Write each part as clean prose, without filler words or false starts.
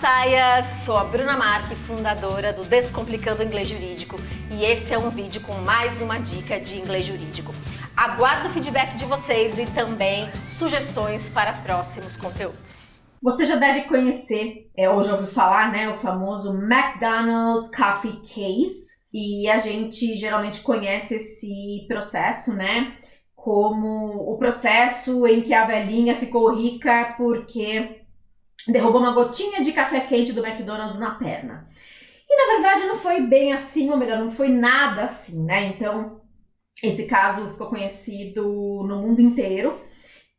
saias! Sou a Bruna Marque, fundadora do Descomplicando Inglês Jurídico, e esse é um vídeo com mais uma dica de inglês jurídico. Aguardo o feedback de vocês e também sugestões para próximos conteúdos. Você já deve conhecer, ou já ouviu falar, né, o famoso McDonald's Coffee Case, e a gente geralmente conhece esse processo, né, como o processo em que a velhinha ficou rica porque derrubou uma gotinha de café quente do McDonald's na perna. E na verdade não foi bem assim, ou melhor, não foi nada assim, né? Então, esse caso ficou conhecido no mundo inteiro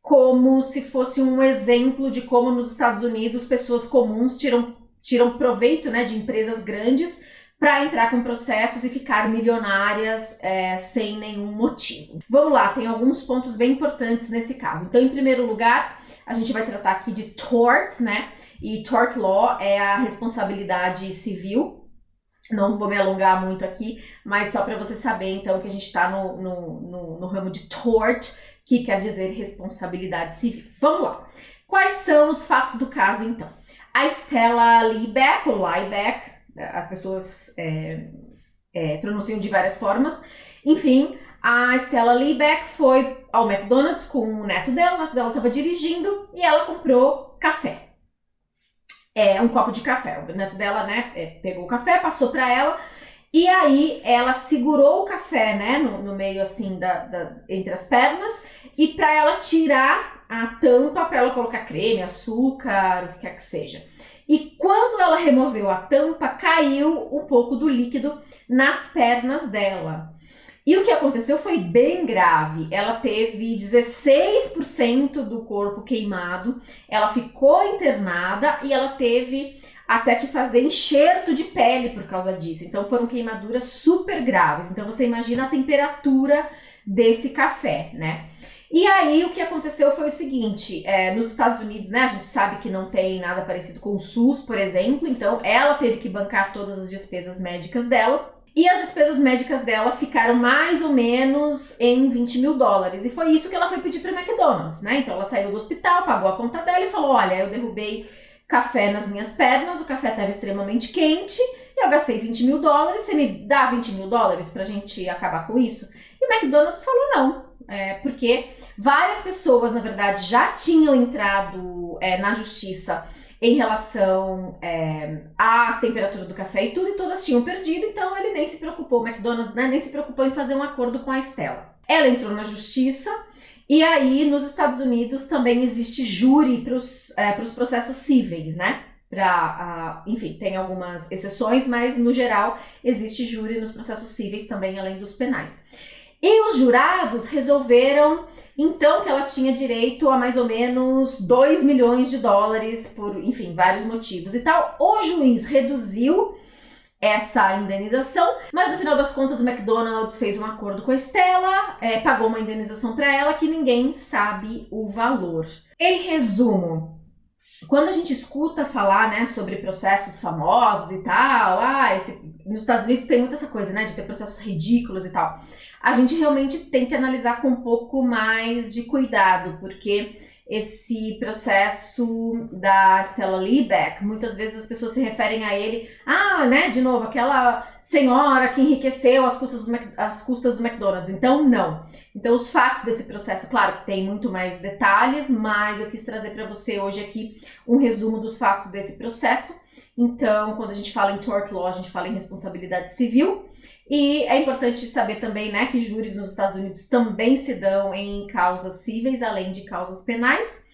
como se fosse um exemplo de como nos Estados Unidos pessoas comuns tiram proveito, né, de empresas grandes para entrar com processos e ficar milionárias sem nenhum motivo. Vamos lá, tem alguns pontos bem importantes nesse caso. Então, em primeiro lugar, a gente vai tratar aqui de tort, né? E tort law é a responsabilidade civil. Não vou me alongar muito aqui, mas só para você saber, então, que a gente está no ramo de tort, que quer dizer responsabilidade civil. Vamos lá. Quais são os fatos do caso, então? A Stella Liebeck, ou Liebeck, as pessoas pronunciam de várias formas. Enfim, a Stella Liebeck foi ao McDonald's com o neto dela estava dirigindo e ela comprou café. Um copo de café. O neto dela, né, pegou o café, passou para ela e aí ela segurou o café, né, no meio assim entre as pernas e para ela tirar a tampa, para ela colocar creme, açúcar, o que quer que seja. E quando ela removeu a tampa, caiu um pouco do líquido nas pernas dela. E o que aconteceu foi bem grave. Ela teve 16% do corpo queimado, ela ficou internada e ela teve até que fazer enxerto de pele por causa disso. Então foram queimaduras super graves. Então você imagina a temperatura desse café, né? E aí o que aconteceu foi o seguinte, nos Estados Unidos, né, a gente sabe que não tem nada parecido com o SUS, por exemplo, então ela teve que bancar todas as despesas médicas dela, e as despesas médicas dela ficaram mais ou menos em $20 mil, e foi isso que ela foi pedir para a McDonald's, né, então ela saiu do hospital, pagou a conta dela e falou, olha, eu derrubei café nas minhas pernas, o café estava extremamente quente, e eu gastei $20 mil, você me dá $20 mil pra gente acabar com isso? E o McDonald's falou não. Porque várias pessoas, na verdade, já tinham entrado na justiça em relação à temperatura do café e tudo, e todas tinham perdido, então ele nem se preocupou, o McDonald's, né, nem se preocupou em fazer um acordo com a Stella. Ela entrou na justiça, e aí nos Estados Unidos também existe júri para os processos cíveis, né? Enfim, tem algumas exceções, mas no geral existe júri nos processos cíveis também, além dos penais. E os jurados resolveram, então, que ela tinha direito a mais ou menos $2 milhões por, enfim, vários motivos e tal. O juiz reduziu essa indenização, mas no final das contas o McDonald's fez um acordo com a Stella, pagou uma indenização para ela que ninguém sabe o valor. Em resumo, quando a gente escuta falar, né, sobre processos famosos e tal, nos Estados Unidos tem muita essa coisa, né, de ter processos ridículos e tal. A gente realmente tem que analisar com um pouco mais de cuidado, porque esse processo da Stella Liebeck, muitas vezes as pessoas se referem a ele, né, de novo, aquela senhora que enriqueceu às custas do McDonald's. Então, não. Então, os fatos desse processo, claro que tem muito mais detalhes, mas eu quis trazer para você hoje aqui um resumo dos fatos desse processo. Então, quando a gente fala em tort law, a gente fala em responsabilidade civil. E é importante saber também, né, que júris nos Estados Unidos também se dão em causas cíveis, além de causas penais.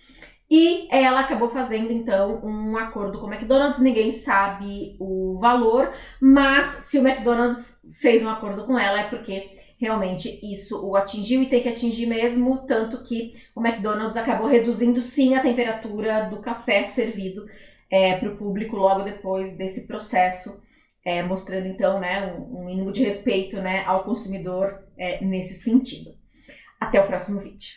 E ela acabou fazendo, então, um acordo com o McDonald's. Ninguém sabe o valor, mas se o McDonald's fez um acordo com ela é porque realmente isso o atingiu e tem que atingir mesmo, tanto que o McDonald's acabou reduzindo sim a temperatura do café servido para o público logo depois desse processo, mostrando então, né, um mínimo de respeito, né, ao consumidor nesse sentido. Até o próximo vídeo.